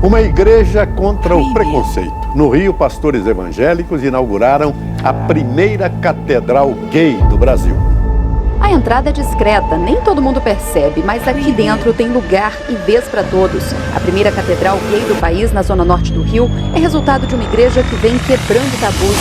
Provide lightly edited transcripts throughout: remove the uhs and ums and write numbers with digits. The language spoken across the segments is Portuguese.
Uma igreja contra o preconceito. No Rio, pastores evangélicos inauguraram a primeira catedral gay do Brasil. A entrada é discreta, nem todo mundo percebe, mas aqui dentro tem lugar e vez para todos. A primeira catedral gay do país, na zona norte do Rio, é resultado de uma igreja que vem quebrando tabus.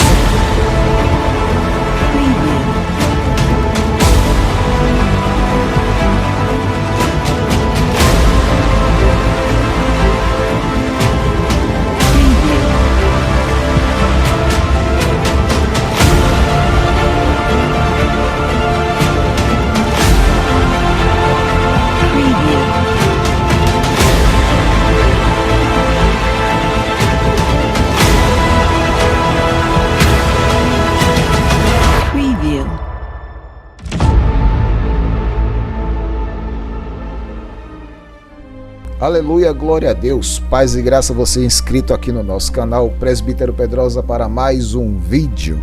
Aleluia, glória a Deus, paz e graça a você inscrito aqui no nosso canal Presbítero Pedrosa para mais um vídeo.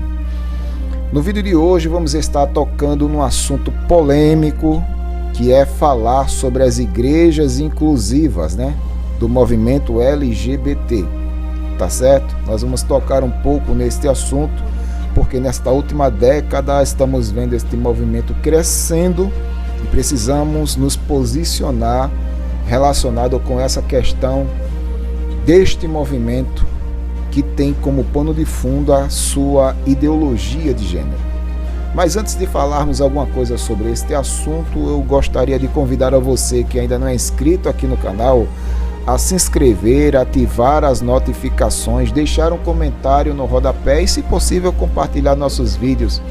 No vídeo de hoje vamos estar tocando num assunto polêmico, que é falar sobre as igrejas inclusivas, do movimento LGBT, tá certo? Nós vamos tocar um pouco neste assunto, porque nesta última década estamos vendo este movimento crescendo e precisamos nos posicionar relacionado com essa questão deste movimento que tem como pano de fundo a sua ideologia de gênero. Mas antes de falarmos alguma coisa sobre este assunto, eu gostaria de convidar a você que ainda não é inscrito aqui no canal a se inscrever, ativar as notificações, deixar um comentário no rodapé e, se possível, compartilhar nossos vídeos.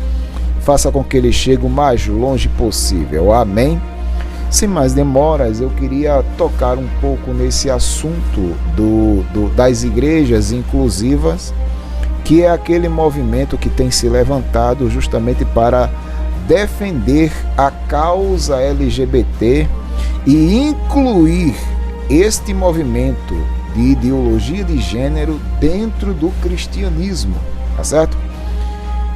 Faça com que ele chegue o mais longe possível. Amém? Sem mais demoras, eu queria tocar um pouco nesse assunto das igrejas inclusivas, que é aquele movimento que tem se levantado justamente para defender a causa LGBT e incluir este movimento de ideologia de gênero dentro do cristianismo, tá certo?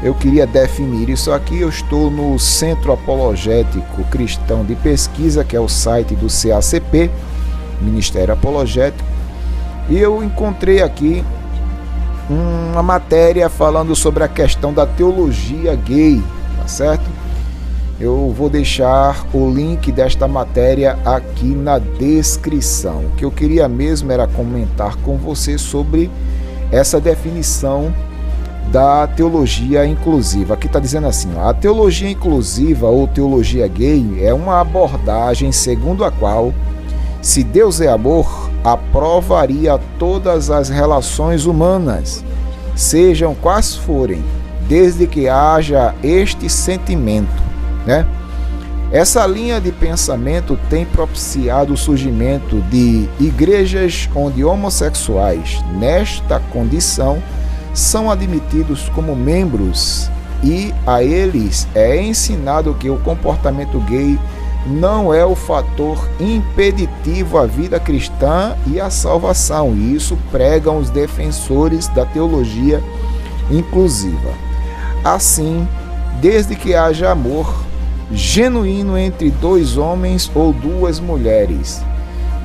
Eu queria definir isso aqui. Eu estou no Centro Apologético Cristão de Pesquisa, que é o site do CACP, Ministério Apologético, e eu encontrei aqui uma matéria falando sobre a questão da teologia gay, tá certo? Eu vou deixar o link desta matéria aqui na descrição. O que eu queria mesmo era comentar com você sobre essa definição da teologia inclusiva. Aqui está dizendo assim: a teologia inclusiva ou teologia gay é uma abordagem segundo a qual, se Deus é amor, aprovaria todas as relações humanas, sejam quais forem, desde que haja este sentimento, Essa linha de pensamento tem propiciado o surgimento de igrejas onde homossexuais, nesta condição, são admitidos como membros e a eles é ensinado que o comportamento gay não é o fator impeditivo à vida cristã e à salvação, e isso pregam os defensores da teologia inclusiva. Assim, desde que haja amor genuíno entre dois homens ou duas mulheres,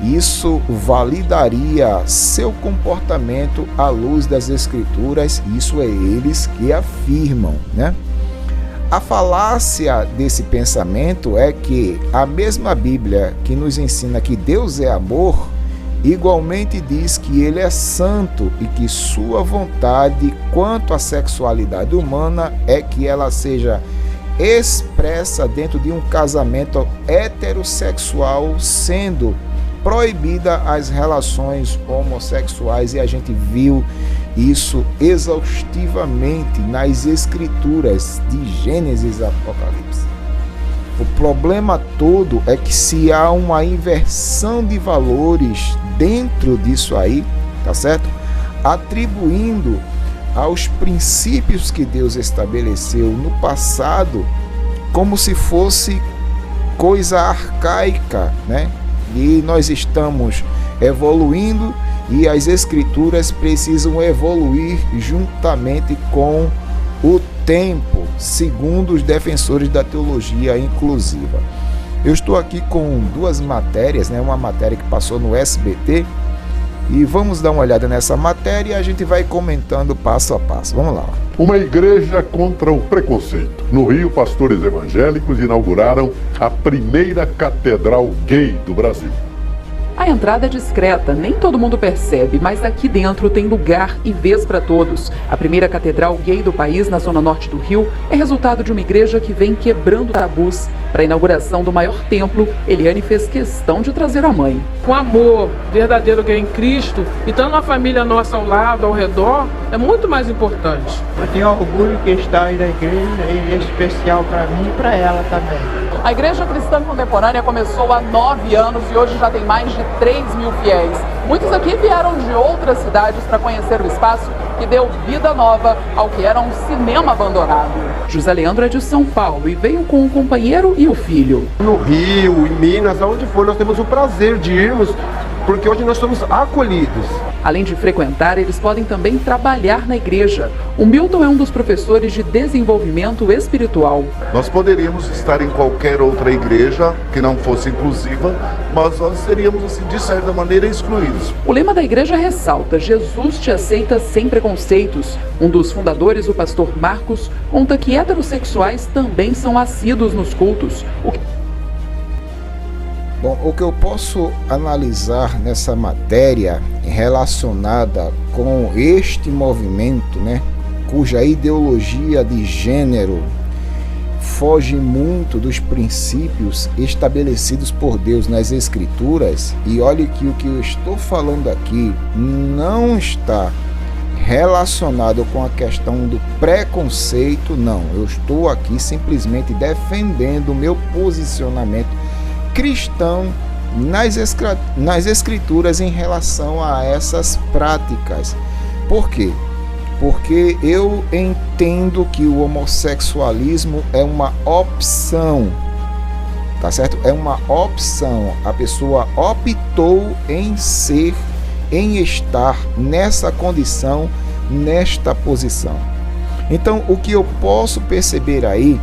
isso validaria seu comportamento à luz das Escrituras. Isso é eles que afirmam, A falácia desse pensamento é que a mesma Bíblia que nos ensina que Deus é amor, igualmente diz que Ele é santo e que sua vontade quanto à sexualidade humana é que ela seja expressa dentro de um casamento heterossexual, sendo proibida as relações homossexuais, e a gente viu isso exaustivamente nas escrituras de Gênesis e Apocalipse. O problema todo é que se há uma inversão de valores dentro disso aí, tá certo? Atribuindo aos princípios que Deus estabeleceu no passado como se fosse coisa arcaica, E nós estamos evoluindo e as escrituras precisam evoluir juntamente com o tempo, segundo os defensores da teologia inclusiva. Eu estou aqui com duas matérias, uma matéria que passou no SBT E vamos dar uma olhada nessa matéria e a gente vai comentando passo a passo. Vamos lá. Uma igreja contra o preconceito. No Rio, pastores evangélicos inauguraram a primeira catedral gay do Brasil. A entrada é discreta, nem todo mundo percebe, mas aqui dentro tem lugar e vez para todos. A primeira catedral gay do país, na zona norte do Rio, é resultado de uma igreja que vem quebrando tabus. Para a inauguração do maior templo, Eliane fez questão de trazer a mãe. Com amor verdadeiro que é em Cristo, e estando a família nossa ao lado, ao redor, é muito mais importante. Eu tenho orgulho que está aí na igreja e é especial para mim e para ela também. A Igreja Cristã Contemporânea começou há 9 anos e hoje já tem mais de 3 mil fiéis. Muitos aqui vieram de outras cidades para conhecer o espaço que deu vida nova ao que era um cinema abandonado. José Leandro é de São Paulo e veio com o companheiro e o filho. No Rio, em Minas, aonde for, nós temos o prazer de irmos, porque hoje nós somos acolhidos. Além de frequentar, eles podem também trabalhar na igreja. O Milton é um dos professores de desenvolvimento espiritual. Nós poderíamos estar em qualquer outra igreja que não fosse inclusiva, mas nós seríamos, assim, de certa maneira, excluídos. O lema da igreja ressalta: Jesus te aceita sem preconceitos. Um dos fundadores, o pastor Marcos, conta que heterossexuais também são assíduos nos cultos. Bom, o que eu posso analisar nessa matéria relacionada com este movimento, cuja ideologia de gênero foge muito dos princípios estabelecidos por Deus nas Escrituras, e olhe que o que eu estou falando aqui não está relacionado com a questão do preconceito, não. Eu estou aqui simplesmente defendendo o meu posicionamento cristão nas escrituras em relação a essas práticas. Por quê? Porque eu entendo que o homossexualismo é uma opção, tá certo? É uma opção. A pessoa optou em estar nessa condição, nesta posição. Então, o que eu posso perceber aí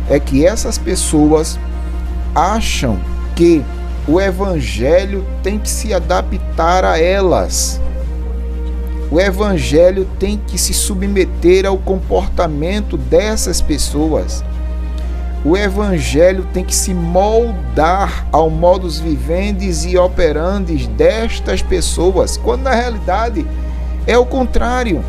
é que essas pessoas acham que o evangelho tem que se adaptar a elas. O evangelho tem que se submeter ao comportamento dessas pessoas. O evangelho tem que se moldar ao modus vivendi e operandi destas pessoas, quando na realidade é o contrário.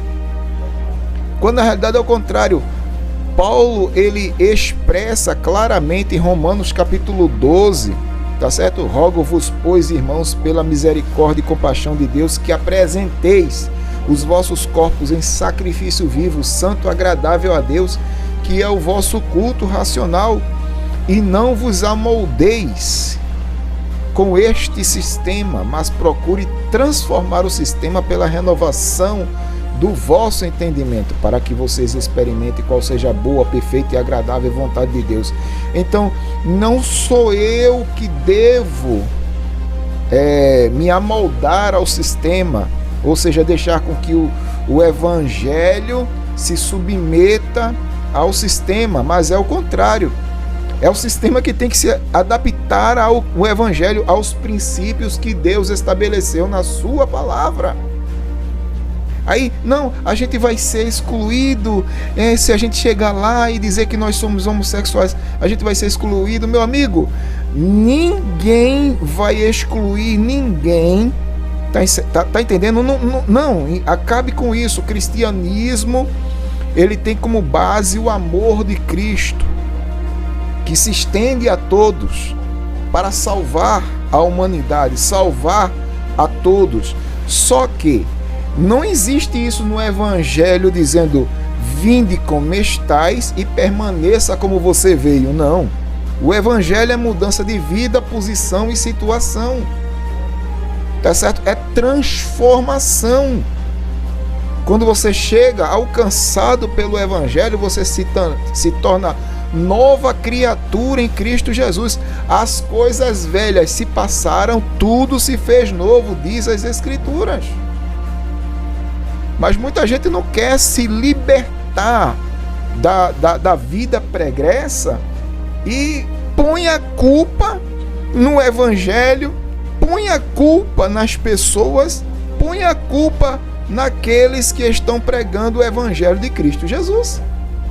Paulo, ele expressa claramente em Romanos capítulo 12, tá certo? Rogo-vos, pois, irmãos, pela misericórdia e compaixão de Deus, que apresenteis os vossos corpos em sacrifício vivo, santo, agradável a Deus, que é o vosso culto racional, e não vos amoldeis com este sistema, mas procure transformar o sistema pela renovação do vosso entendimento, para que vocês experimentem qual seja a boa, perfeita e agradável vontade de Deus. Então, não sou eu que devo me amoldar ao sistema, ou seja, deixar com que o evangelho se submeta ao sistema, mas é o contrário. É o sistema que tem que se adaptar ao evangelho, aos princípios que Deus estabeleceu na sua palavra. Aí, não, a gente vai ser excluído, se a gente chegar lá e dizer que nós somos homossexuais, a gente vai ser excluído. Meu amigo, ninguém vai excluir ninguém, tá entendendo? Não, acabe com isso. O cristianismo, ele tem como base o amor de Cristo, que se estende a todos para salvar a humanidade, salvar a todos. Só que não existe isso no evangelho dizendo: vinde como estais e permaneça como você veio. Não. O evangelho é mudança de vida, posição e situação. Tá certo? É transformação. Quando você chega alcançado pelo evangelho, você se torna nova criatura em Cristo Jesus. As coisas velhas se passaram, tudo se fez novo, diz as Escrituras. Mas muita gente não quer se libertar da vida pregressa e põe a culpa no evangelho, põe a culpa nas pessoas põe a culpa naqueles que estão pregando o evangelho de Cristo Jesus.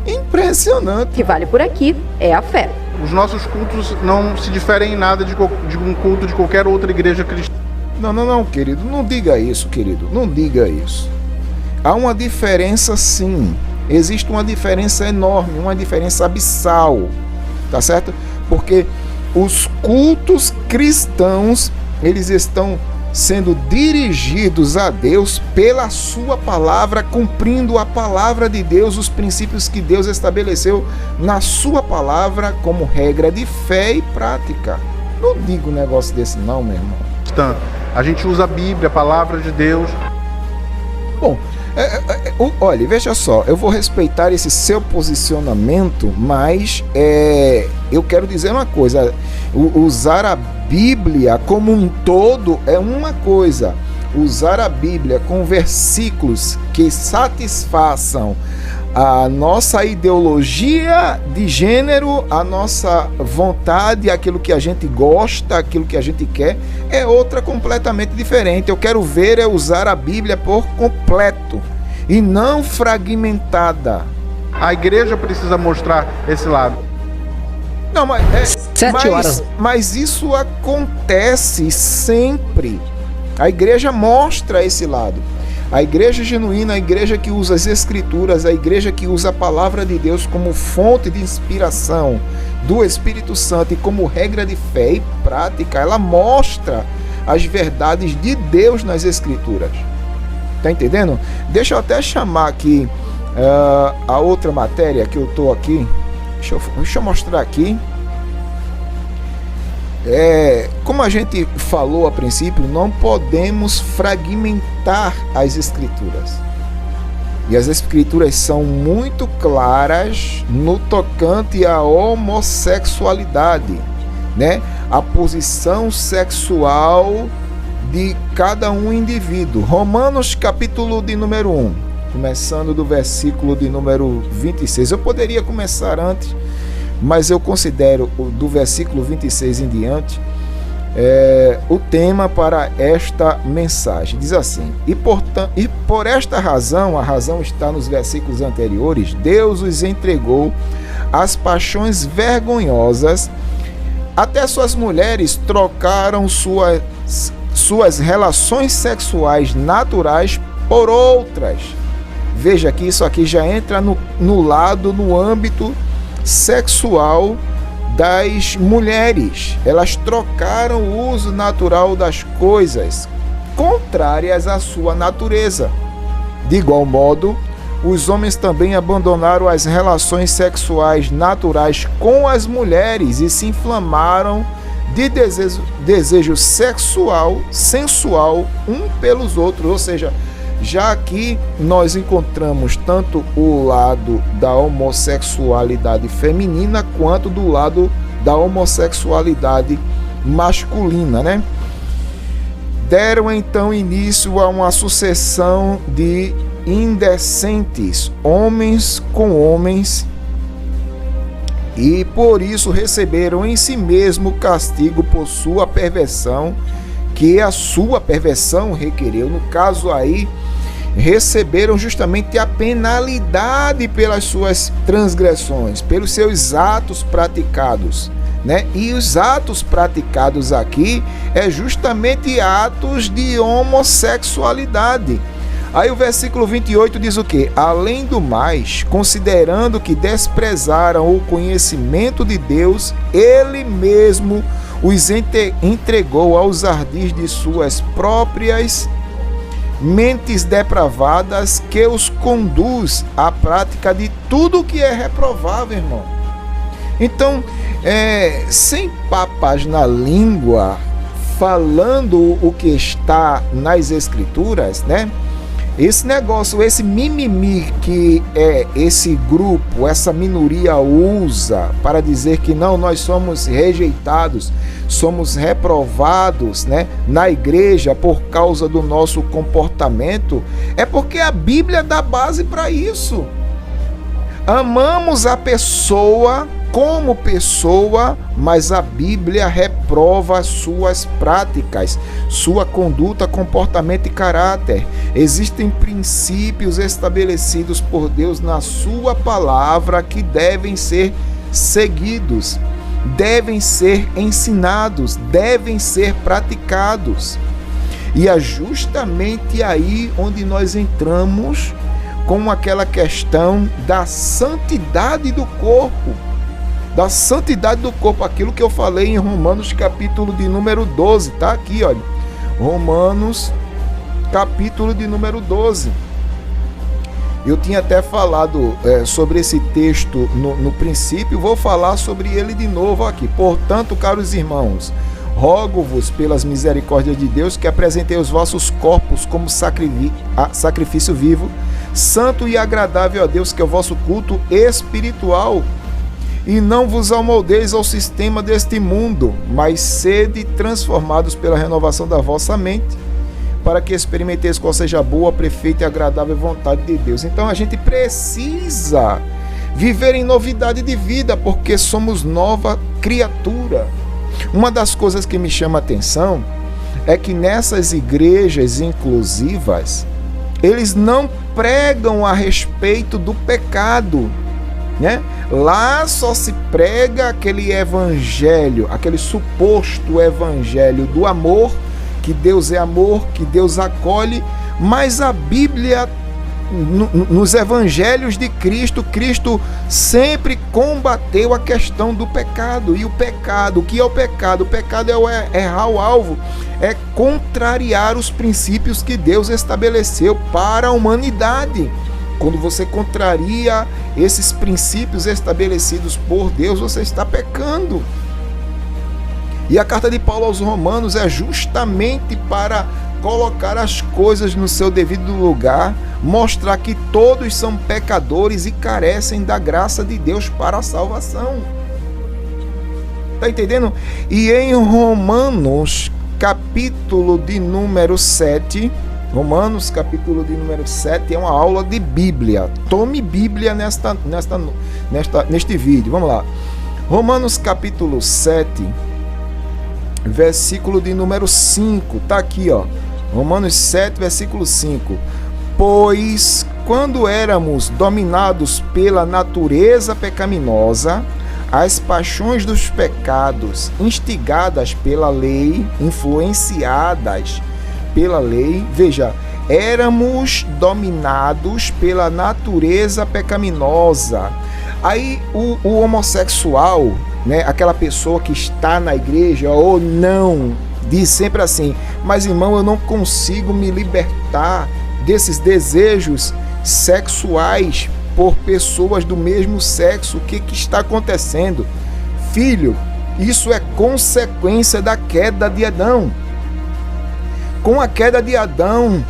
Impressionante. O que vale por aqui é a fé. Os nossos cultos não se diferem em nada de um culto de qualquer outra igreja cristã. Não, querido, não diga isso, querido, não diga isso. Há uma diferença, sim. Existe uma diferença enorme, uma diferença abissal, tá certo? Porque os cultos cristãos, eles estão sendo dirigidos a Deus pela sua palavra, cumprindo a palavra de Deus, os princípios que Deus estabeleceu na sua palavra como regra de fé e prática. Não diga um negócio desse não, meu irmão. A gente usa a Bíblia, a palavra de Deus. Bom, olha, veja só, eu vou respeitar esse seu posicionamento, mas eu quero dizer uma coisa, usar a Bíblia como um todo é uma coisa, usar a Bíblia com versículos que satisfaçam a nossa ideologia de gênero, a nossa vontade, aquilo que a gente gosta, aquilo que a gente quer, é outra completamente diferente. Eu quero ver é usar a Bíblia por completo e não fragmentada. A igreja precisa mostrar esse lado. Não, mas isso acontece sempre. A igreja mostra esse lado. A igreja genuína, a igreja que usa as escrituras, a igreja que usa a palavra de Deus como fonte de inspiração do Espírito Santo e como regra de fé e prática, ela mostra as verdades de Deus nas escrituras. Tá entendendo? Deixa eu até chamar aqui a outra matéria que eu tô aqui. Deixa eu mostrar aqui. Como a gente falou a princípio, não podemos fragmentar as escrituras. E as escrituras são muito claras no tocante à homossexualidade, né? A posição sexual de cada um indivíduo. Romanos capítulo de número 1, começando do versículo de número 26. Eu poderia começar antes, mas eu considero do versículo 26 em diante o tema para esta mensagem. Diz assim: e por esta razão, a razão está nos versículos anteriores, Deus os entregou às paixões vergonhosas, até suas mulheres trocaram suas relações sexuais naturais por outras. Veja que isso aqui já entra no âmbito sexual das mulheres. Elas trocaram o uso natural das coisas contrárias à sua natureza. De igual modo, os homens também abandonaram as relações sexuais naturais com as mulheres e se inflamaram de desejo sexual, sensual, um pelos outros. Ou seja, já aqui nós encontramos tanto o lado da homossexualidade feminina quanto do lado da homossexualidade masculina, né? Deram então início a uma sucessão de indecentes, homens com homens, e por isso receberam em si mesmo castigo por sua perversão, que a sua perversão requereu. No caso aí, receberam justamente a penalidade pelas suas transgressões, pelos seus atos praticados, né? E os atos praticados aqui é justamente atos de homossexualidade. Aí o versículo 28 diz o quê? Além do mais, considerando que desprezaram o conhecimento de Deus, Ele mesmo os entregou aos ardis de suas próprias mentes depravadas, que os conduz à prática de tudo que é reprovável, irmão. Então, sem papas na língua, falando o que está nas escrituras, né? Esse negócio, esse mimimi que esse grupo, essa minoria usa para dizer que não, nós somos rejeitados, somos reprovados, né, na igreja por causa do nosso comportamento, é porque a Bíblia dá base para isso. Amamos a pessoa como pessoa, mas a Bíblia reprova suas práticas, sua conduta, comportamento e caráter. Existem princípios estabelecidos por Deus na sua palavra que devem ser seguidos, devem ser ensinados, devem ser praticados. E é justamente aí onde nós entramos com aquela questão da santidade do corpo. Da santidade do corpo, aquilo que eu falei em Romanos capítulo de número 12, tá aqui, olha. Romanos capítulo de número 12. Eu tinha até falado sobre esse texto no princípio, vou falar sobre ele de novo aqui. Portanto, caros irmãos, rogo-vos pelas misericórdias de Deus que apresentei os vossos corpos como sacrifício vivo, santo e agradável a Deus, que é o vosso culto espiritual. E não vos amoldeis ao sistema deste mundo, mas sede transformados pela renovação da vossa mente, para que experimenteis qual seja a boa, perfeita e agradável vontade de Deus. Então a gente precisa viver em novidade de vida, porque somos nova criatura. Uma das coisas que me chama a atenção é que nessas igrejas inclusivas, eles não pregam a respeito do pecado, né? Lá só se prega aquele evangelho, aquele suposto evangelho do amor, que Deus é amor, que Deus acolhe, mas a Bíblia, nos evangelhos de Cristo, Cristo sempre combateu a questão do pecado. E o pecado, o que é o pecado? O pecado é errar o alvo, é contrariar os princípios que Deus estabeleceu para a humanidade. Quando você contraria esses princípios estabelecidos por Deus, você está pecando. E a carta de Paulo aos Romanos é justamente para colocar as coisas no seu devido lugar, mostrar que todos são pecadores e carecem da graça de Deus para a salvação. Está entendendo? E em Romanos, capítulo de número 7... Romanos, capítulo de número 7, é uma aula de Bíblia. Tome Bíblia neste vídeo. Vamos lá. Romanos, capítulo 7, versículo de número 5. Está aqui, ó. Romanos 7, versículo 5. Pois, quando éramos dominados pela natureza pecaminosa, as paixões dos pecados, instigadas pela lei, influenciadas pela lei, veja, éramos dominados pela natureza pecaminosa. Aí o homossexual, né, aquela pessoa que está na igreja ou não, diz sempre assim: mas irmão, eu não consigo me libertar desses desejos sexuais por pessoas do mesmo sexo. O que está acontecendo? Filho, isso é consequência da queda de Adão. Com a queda de Adão,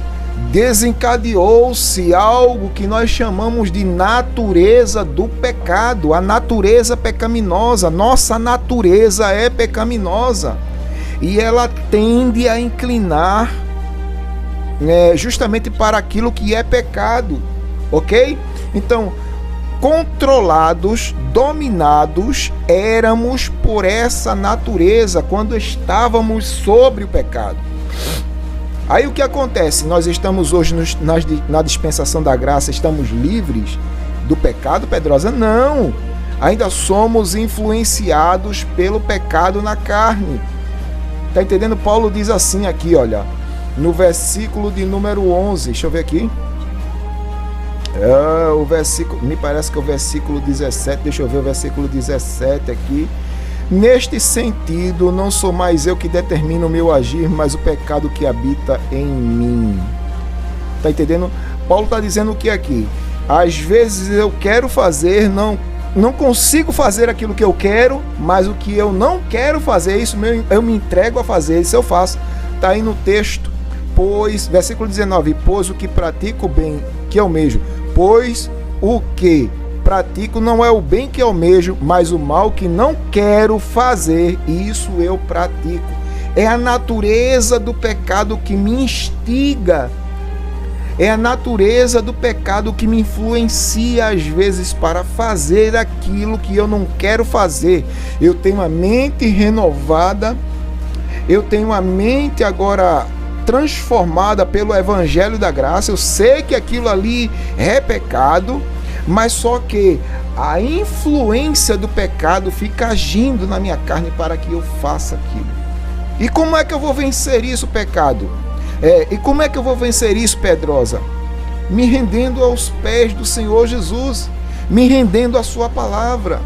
desencadeou-se algo que nós chamamos de natureza do pecado, a natureza pecaminosa. Nossa natureza é pecaminosa e ela tende a inclinar justamente para aquilo que é pecado, ok? Então, controlados, dominados, éramos por essa natureza quando estávamos sobre o pecado. Aí o que acontece? Nós estamos hoje na dispensação da graça, estamos livres do pecado, Pedrosa? Não! Ainda somos influenciados pelo pecado na carne. Tá entendendo? Paulo diz assim aqui, olha, no versículo de número 11, deixa eu ver aqui. O versículo, me parece que é o versículo 17, deixa eu ver o versículo 17 aqui. Neste sentido, não sou mais eu que determino o meu agir, mas o pecado que habita em mim. Tá entendendo? Paulo está dizendo o que aqui? Às vezes eu quero fazer, não consigo fazer aquilo que eu quero, mas o que eu não quero fazer, isso eu me entrego a fazer, isso eu faço. Está aí no texto. Pois, versículo 19, pois o que pratico o bem que almejo, pois o que pratico não é o bem que almejo, mas o mal que não quero fazer, isso eu pratico. É a natureza do pecado que me instiga. É a natureza do pecado que me influencia às vezes para fazer aquilo que eu não quero fazer. Eu tenho a mente renovada, eu tenho a mente agora transformada pelo Evangelho da Graça. Eu sei que aquilo ali é pecado, mas só que a influência do pecado fica agindo na minha carne para que eu faça aquilo. E como é que eu vou vencer isso, pecado? E como é que eu vou vencer isso, Pedrosa? Me rendendo aos pés do Senhor Jesus, me rendendo à sua palavra,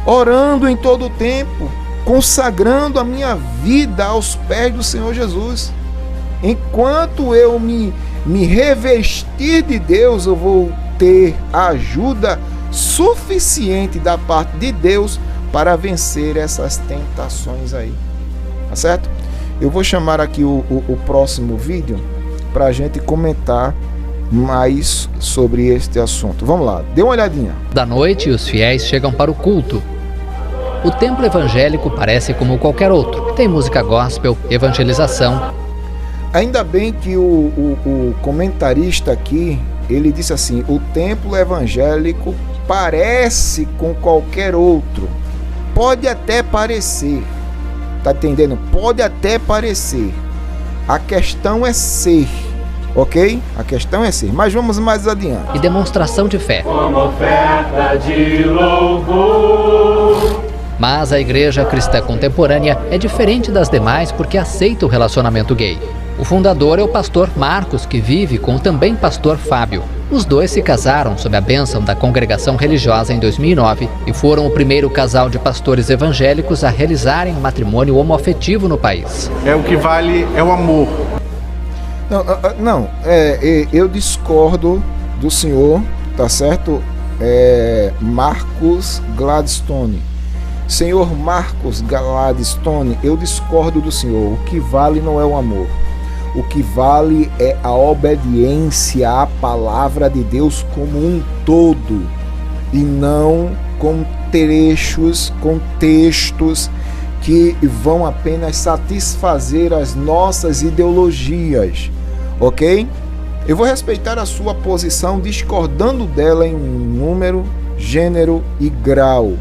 orando em todo o tempo, consagrando a minha vida aos pés do Senhor Jesus. Enquanto eu me revestir de Deus, eu vou ter a ajuda suficiente da parte de Deus para vencer essas tentações aí. Tá certo? Eu vou chamar aqui o próximo vídeo para a gente comentar mais sobre este assunto. Vamos lá, dê uma olhadinha. Da noite, os fiéis chegam para o culto. O templo evangélico parece como qualquer outro. Tem música gospel, evangelização. Ainda bem que o comentarista aqui, ele disse assim: o templo evangélico parece com qualquer outro. Pode até parecer. Tá entendendo? Pode até parecer. A questão é ser, ok? A questão é ser. Mas vamos mais adiante. E demonstração de fé. Como oferta de louvor. Mas a igreja cristã contemporânea é diferente das demais porque aceita o relacionamento gay. O fundador é o pastor Marcos, que vive com o também pastor Fábio. Os dois se casaram sob a bênção da congregação religiosa em 2009 e foram o primeiro casal de pastores evangélicos a realizarem um matrimônio homoafetivo no país. O que vale é o amor. Eu discordo do senhor, tá certo? Marcos Gladstone. Senhor Marcos Gladstone, eu discordo do senhor. O que vale não é o amor. O que vale é a obediência à palavra de Deus como um todo, e não com contextos que vão apenas satisfazer as nossas ideologias, ok? Eu vou respeitar a sua posição discordando dela em número, gênero e grau.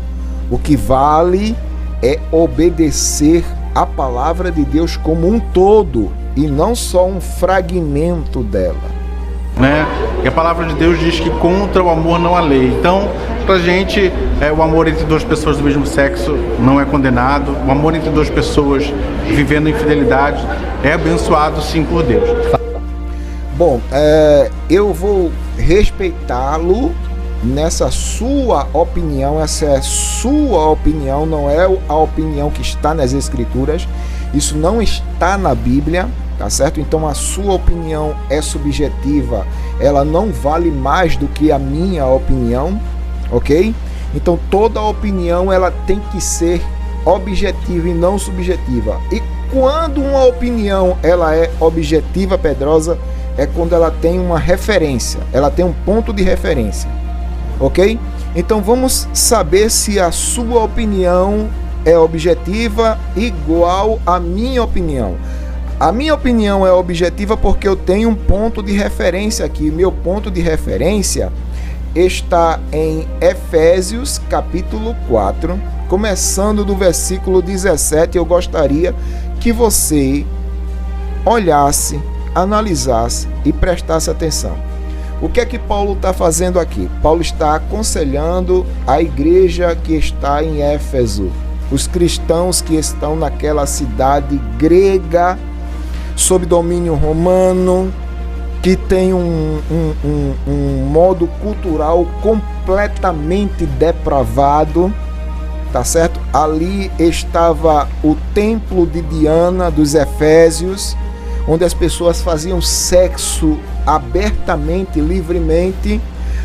O que vale é obedecer à palavra de Deus como um todo, e não só um fragmento dela. E a palavra de Deus diz que contra o amor não há lei. Então, pra gente, o amor entre duas pessoas do mesmo sexo não é condenado. O amor entre duas pessoas vivendo em fidelidade é abençoado sim por Deus. Bom, eu vou respeitá-lo nessa sua opinião. Essa é sua opinião, não é a opinião que está nas Escrituras. Isso não está na Bíblia. Tá certo? Então a sua opinião é subjetiva, ela não vale mais do que a minha opinião, ok? Então toda opinião ela tem que ser objetiva e não subjetiva. E quando uma opinião ela é objetiva, Pedrosa, é quando ela tem uma referência, ela tem um ponto de referência, ok? Então vamos saber se a sua opinião é objetiva igual à minha opinião. A minha opinião é objetiva porque eu tenho um ponto de referência aqui. Meu ponto de referência está em Efésios capítulo 4, começando do versículo 17. Eu gostaria que você olhasse, analisasse e prestasse atenção. O que é que Paulo está fazendo aqui? Paulo está aconselhando a igreja que está em Éfeso, os cristãos que estão naquela cidade grega, sob domínio romano, que tem um modo cultural completamente depravado, tá certo? Ali estava o templo de Diana dos Efésios, onde as pessoas faziam sexo abertamente, livremente.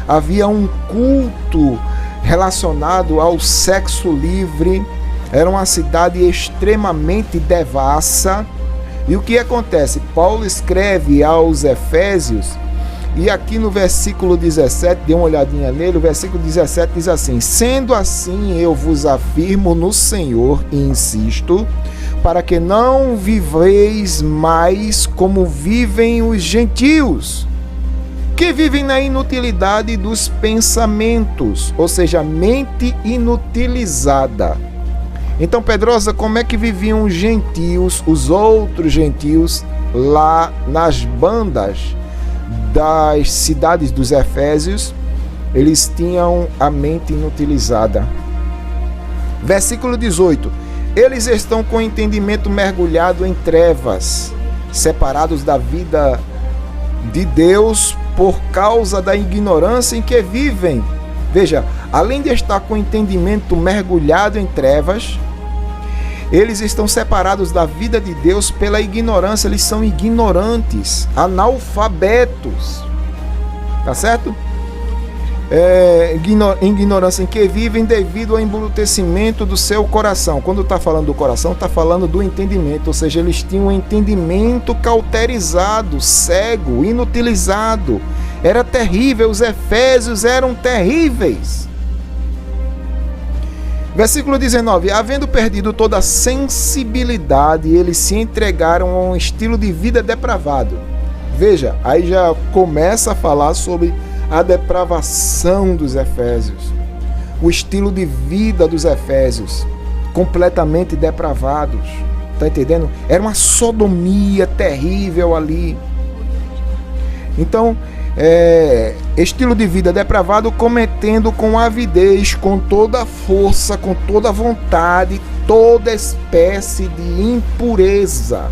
Havia um culto relacionado ao sexo livre. Era uma cidade extremamente devassa. E o que acontece? Paulo escreve aos Efésios, e aqui no versículo 17, dê uma olhadinha nele, o versículo 17 diz assim: sendo assim, eu vos afirmo no Senhor e insisto, para que não viveis mais como vivem os gentios, que vivem na inutilidade dos pensamentos, ou seja, mente inutilizada. Então, Pedrosa, como é que viviam os gentios, os outros gentios, lá nas bandas das cidades dos Efésios? Eles tinham a mente inutilizada. Versículo 18. Eles estão com o entendimento mergulhado em trevas, separados da vida de Deus por causa da ignorância em que vivem. Veja, além de estar com o entendimento mergulhado em trevas, eles estão separados da vida de Deus pela ignorância. Eles são ignorantes, analfabetos. Tá certo? Ignorância em que vivem devido ao embrutecimento do seu coração. Quando está falando do coração, está falando do entendimento, ou seja, eles tinham um entendimento cauterizado, cego, inutilizado. Era terrível, os Efésios eram terríveis. Versículo 19. Havendo perdido toda a sensibilidade, eles se entregaram a um estilo de vida depravado. Veja, aí já começa a falar sobre a depravação dos Efésios, o estilo de vida dos Efésios, completamente depravados, tá entendendo? Era uma sodomia terrível ali. Então, estilo de vida depravado, cometendo com avidez, com toda a força, com toda a vontade, toda espécie de impureza.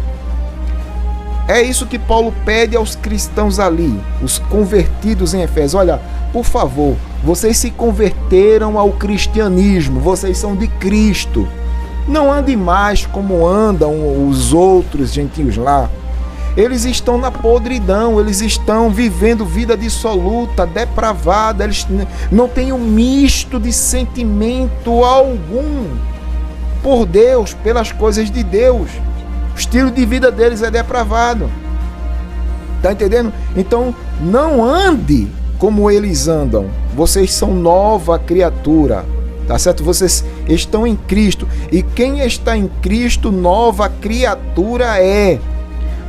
É isso que Paulo pede aos cristãos ali, os convertidos em Efésios. Olha, por favor, vocês se converteram ao cristianismo, vocês são de Cristo. Não andem mais como andam os outros gentios lá. Eles estão na podridão, eles estão vivendo vida dissoluta, depravada, eles não têm um misto de sentimento algum por Deus, pelas coisas de Deus. O estilo de vida deles é depravado. Tá entendendo? Então, não ande como eles andam. Vocês são nova criatura. Tá certo? Vocês estão em Cristo. E quem está em Cristo, nova criatura é.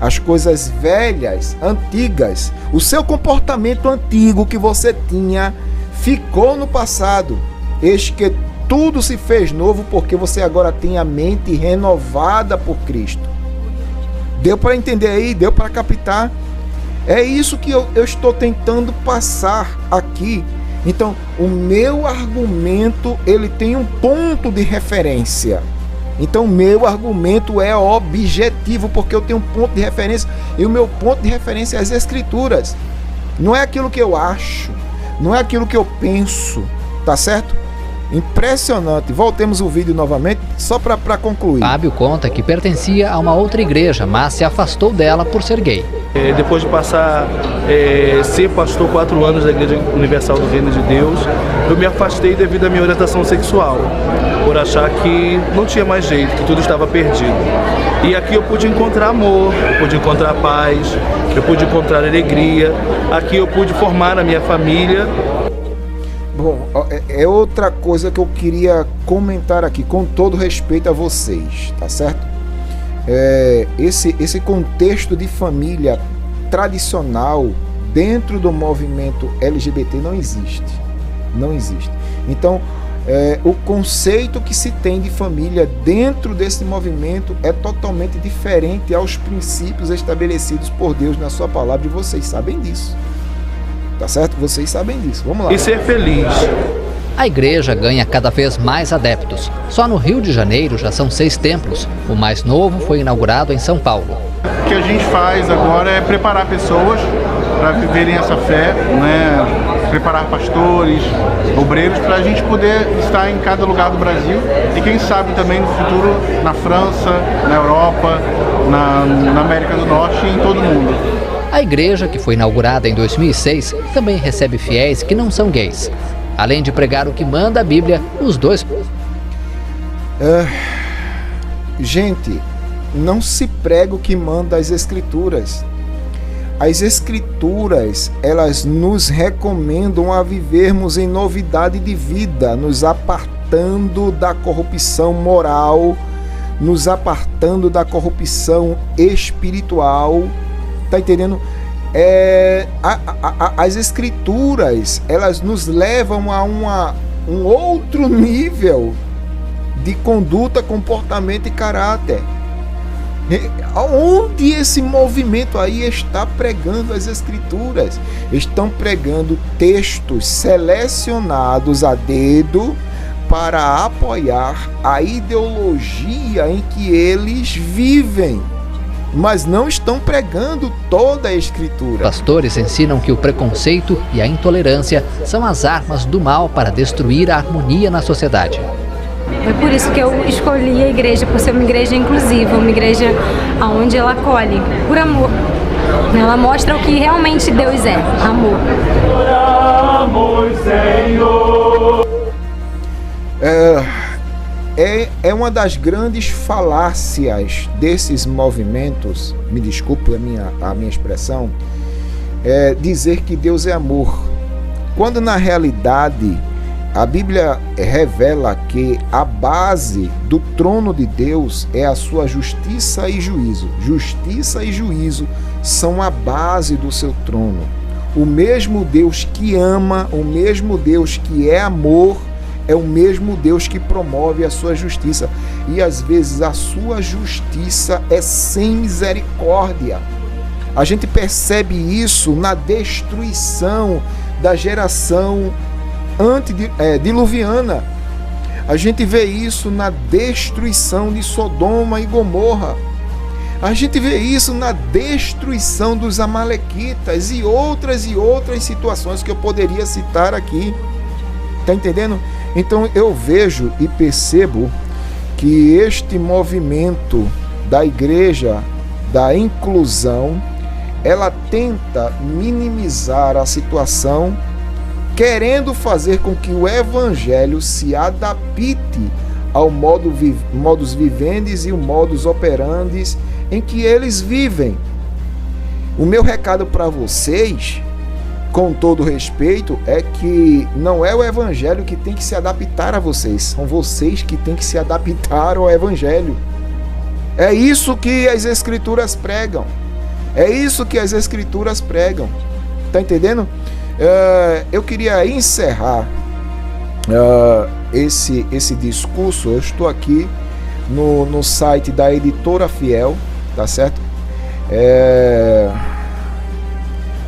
As coisas velhas, antigas, o seu comportamento antigo que você tinha, ficou no passado. Eis que tudo se fez novo, porque você agora tem a mente renovada por Cristo. Deu para entender aí? Deu para captar? É isso que eu estou tentando passar aqui. Então, o meu argumento, ele tem um ponto de referência. Então, o meu argumento é objetivo, porque eu tenho um ponto de referência. E o meu ponto de referência é as Escrituras. Não é aquilo que eu acho, não é aquilo que eu penso, tá certo? Impressionante. Voltemos o vídeo novamente, só para concluir. Fábio conta que pertencia a uma outra igreja, mas se afastou dela por ser gay. Depois de passar ser pastor 4 anos da Igreja Universal do Reino de Deus, eu me afastei devido à minha orientação sexual, por achar que não tinha mais jeito, que tudo estava perdido. E aqui eu pude encontrar amor, eu pude encontrar paz, eu pude encontrar alegria, aqui eu pude formar a minha família. Bom, é outra coisa que eu queria comentar aqui, com todo respeito a vocês, tá certo? Esse contexto de família tradicional dentro do movimento LGBT não existe. Não existe. Então, o conceito que se tem de família dentro desse movimento é totalmente diferente aos princípios estabelecidos por Deus na sua palavra, e vocês sabem disso. Tá certo? Vocês sabem disso. Vamos lá. E ser feliz. A igreja ganha cada vez mais adeptos. Só no Rio de Janeiro já são 6 templos. O mais novo foi inaugurado em São Paulo. O que a gente faz agora é preparar pessoas para viverem essa fé, né? Preparar pastores, obreiros, para a gente poder estar em cada lugar do Brasil e quem sabe também no futuro na França, na Europa, na América do Norte e em todo o mundo. A igreja, que foi inaugurada em 2006, também recebe fiéis que não são gays. Além de pregar o que manda a Bíblia, os dois... Gente, não se prega o que manda as Escrituras. As Escrituras, elas nos recomendam a vivermos em novidade de vida, nos apartando da corrupção moral, nos apartando da corrupção espiritual. Tá entendendo? As escrituras, elas nos levam a um outro nível de conduta, comportamento e caráter. Onde esse movimento aí está pregando as escrituras? Estão pregando textos selecionados a dedo para apoiar a ideologia em que eles vivem, mas não estão pregando toda a escritura. Pastores ensinam que o preconceito e a intolerância são as armas do mal para destruir a harmonia na sociedade. É por isso que eu escolhi a igreja, por ser uma igreja inclusiva, uma igreja onde ela acolhe por amor. Ela mostra o que realmente Deus é, amor. É uma das grandes falácias desses movimentos, me desculpe a minha expressão, é dizer que Deus é amor, quando na realidade a Bíblia revela que a base do trono de Deus é a sua justiça e juízo. Justiça e juízo são a base do seu trono. O mesmo Deus que ama, o mesmo Deus que é amor, é o mesmo Deus que promove a sua justiça. E às vezes a sua justiça é sem misericórdia. A gente percebe isso na destruição da geração antediluviana. A gente vê isso na destruição de Sodoma e Gomorra. A gente vê isso na destruição dos amalequitas e outras situações que eu poderia citar aqui. Tá entendendo? Então eu vejo e percebo que este movimento da igreja da inclusão, ela tenta minimizar a situação, querendo fazer com que o evangelho se adapte ao modus vivendi e o modus operandi em que eles vivem. O meu recado para vocês, com todo respeito, é que não é o evangelho que tem que se adaptar a vocês, são vocês que têm que se adaptar ao evangelho. É isso que as escrituras pregam. É isso que as escrituras pregam. Tá entendendo? Eu queria encerrar esse discurso. Eu estou aqui no site da Editora Fiel, tá certo?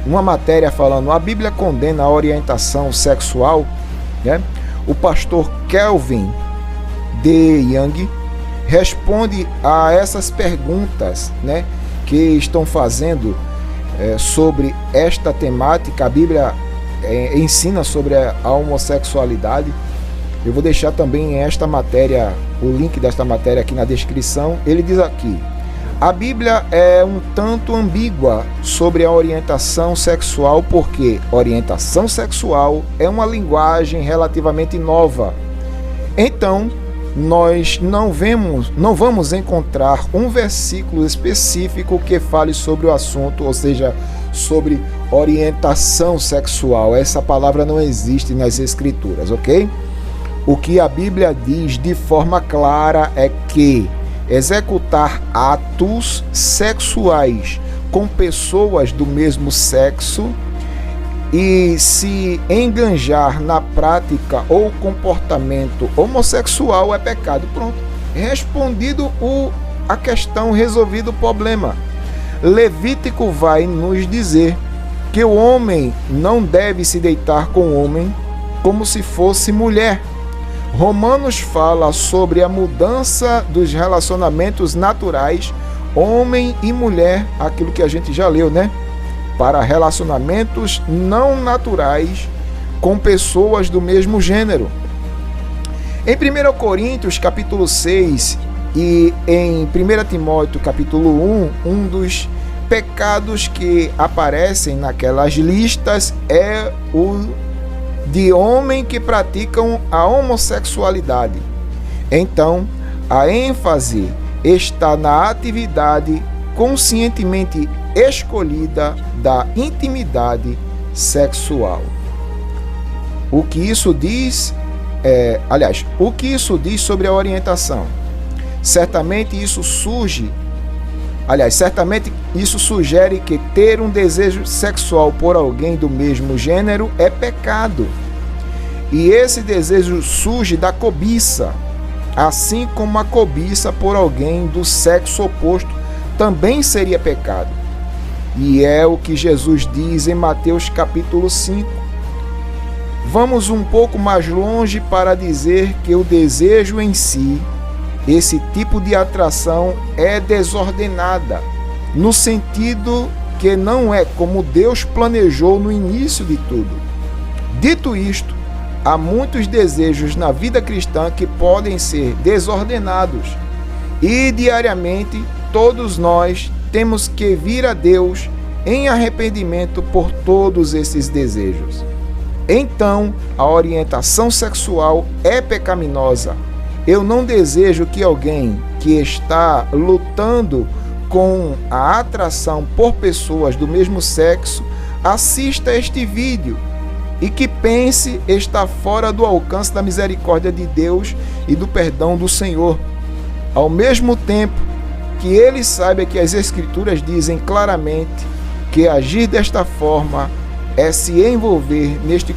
Uma matéria falando: a Bíblia condena a orientação sexual, né? O pastor Kelvin D. Young responde a essas perguntas, né, que estão fazendo sobre esta temática. A Bíblia ensina sobre a homossexualidade. Eu vou deixar também esta matéria, o link desta matéria aqui na descrição. Ele diz aqui: a Bíblia é um tanto ambígua sobre a orientação sexual, porque orientação sexual é uma linguagem relativamente nova. Então, nós não vamos encontrar um versículo específico que fale sobre o assunto, ou seja, sobre orientação sexual. Essa palavra não existe nas escrituras, ok? O que a Bíblia diz de forma clara é que executar atos sexuais com pessoas do mesmo sexo e se enganjar na prática ou comportamento homossexual é pecado. Pronto, respondido a questão, resolvido o problema. Levítico vai nos dizer que o homem não deve se deitar com o homem como se fosse mulher. Romanos fala sobre a mudança dos relacionamentos naturais, homem e mulher, aquilo que a gente já leu, né? Para relacionamentos não naturais com pessoas do mesmo gênero. Em 1 Coríntios capítulo 6 e em 1 Timóteo capítulo 1, um dos pecados que aparecem naquelas listas é o de homem que praticam a homossexualidade. Então, a ênfase está na atividade conscientemente escolhida da intimidade sexual. O que isso diz o que isso diz sobre a orientação? Certamente isso sugere que ter um desejo sexual por alguém do mesmo gênero é pecado. E esse desejo surge da cobiça, assim como a cobiça por alguém do sexo oposto também seria pecado. E é o que Jesus diz em Mateus capítulo 5. Vamos um pouco mais longe para dizer que o desejo em si, esse tipo de atração, é desordenada, no sentido que não é como Deus planejou no início de tudo. Dito isto, há muitos desejos na vida cristã que podem ser desordenados e diariamente todos nós temos que vir a Deus em arrependimento por todos esses desejos. Então, a orientação sexual é pecaminosa. Eu não desejo que alguém que está lutando com a atração por pessoas do mesmo sexo assista este vídeo e que pense estar fora do alcance da misericórdia de Deus e do perdão do Senhor. Ao mesmo tempo que ele saiba que as Escrituras dizem claramente que agir desta forma é se envolver neste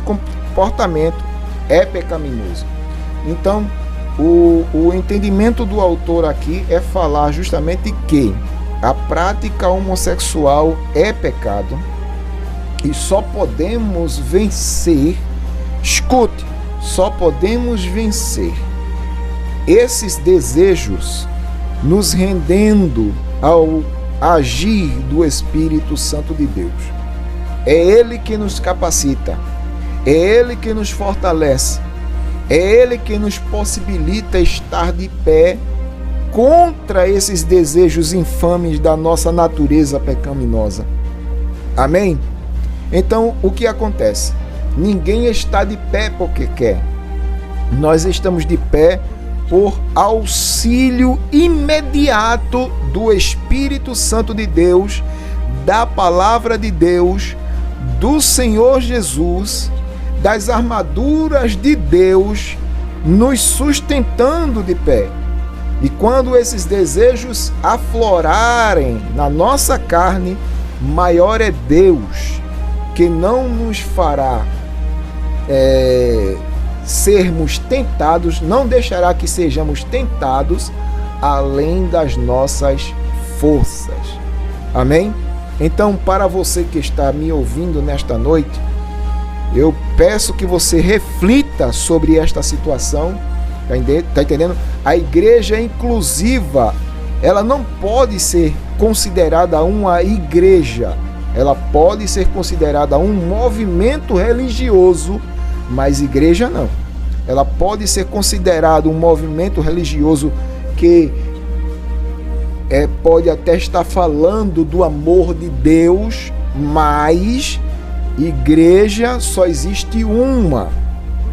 comportamento é pecaminoso. Então, o entendimento do autor aqui é falar justamente que a prática homossexual é pecado e só podemos vencer, escute, só podemos vencer esses desejos nos rendendo ao agir do Espírito Santo de Deus. É Ele que nos capacita, é Ele que nos fortalece, é Ele que nos possibilita estar de pé contra esses desejos infames da nossa natureza pecaminosa. Amém? Então, o que acontece? Ninguém está de pé porque quer. Nós estamos de pé por auxílio imediato do Espírito Santo de Deus, da Palavra de Deus, do Senhor Jesus, das armaduras de Deus, nos sustentando de pé. E quando esses desejos aflorarem na nossa carne, maior é Deus, que não nos fará sermos tentados, não deixará que sejamos tentados além das nossas forças. Amém? Então, para você que está me ouvindo nesta noite, eu peço que você reflita sobre esta situação. Está entendendo? A igreja inclusiva, ela não pode ser considerada uma igreja. Ela pode ser considerada um movimento religioso, mas igreja não. Ela pode ser considerada um movimento religioso que pode até estar falando do amor de Deus, mas igreja só existe uma.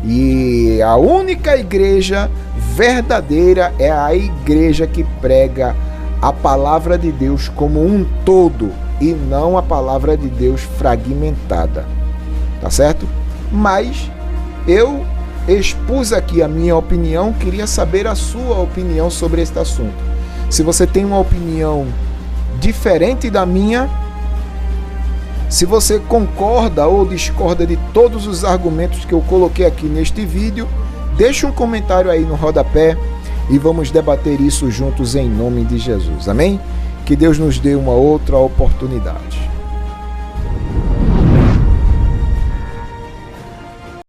E a única igreja verdadeira é a igreja que prega a palavra de Deus como um todo e não a palavra de Deus fragmentada. Tá certo? Mas eu expus aqui a minha opinião, queria saber a sua opinião sobre este assunto. Se você tem uma opinião diferente da minha, se você concorda ou discorda de todos os argumentos que eu coloquei aqui neste vídeo, deixe um comentário aí no rodapé e vamos debater isso juntos em nome de Jesus. Amém? Que Deus nos dê uma outra oportunidade.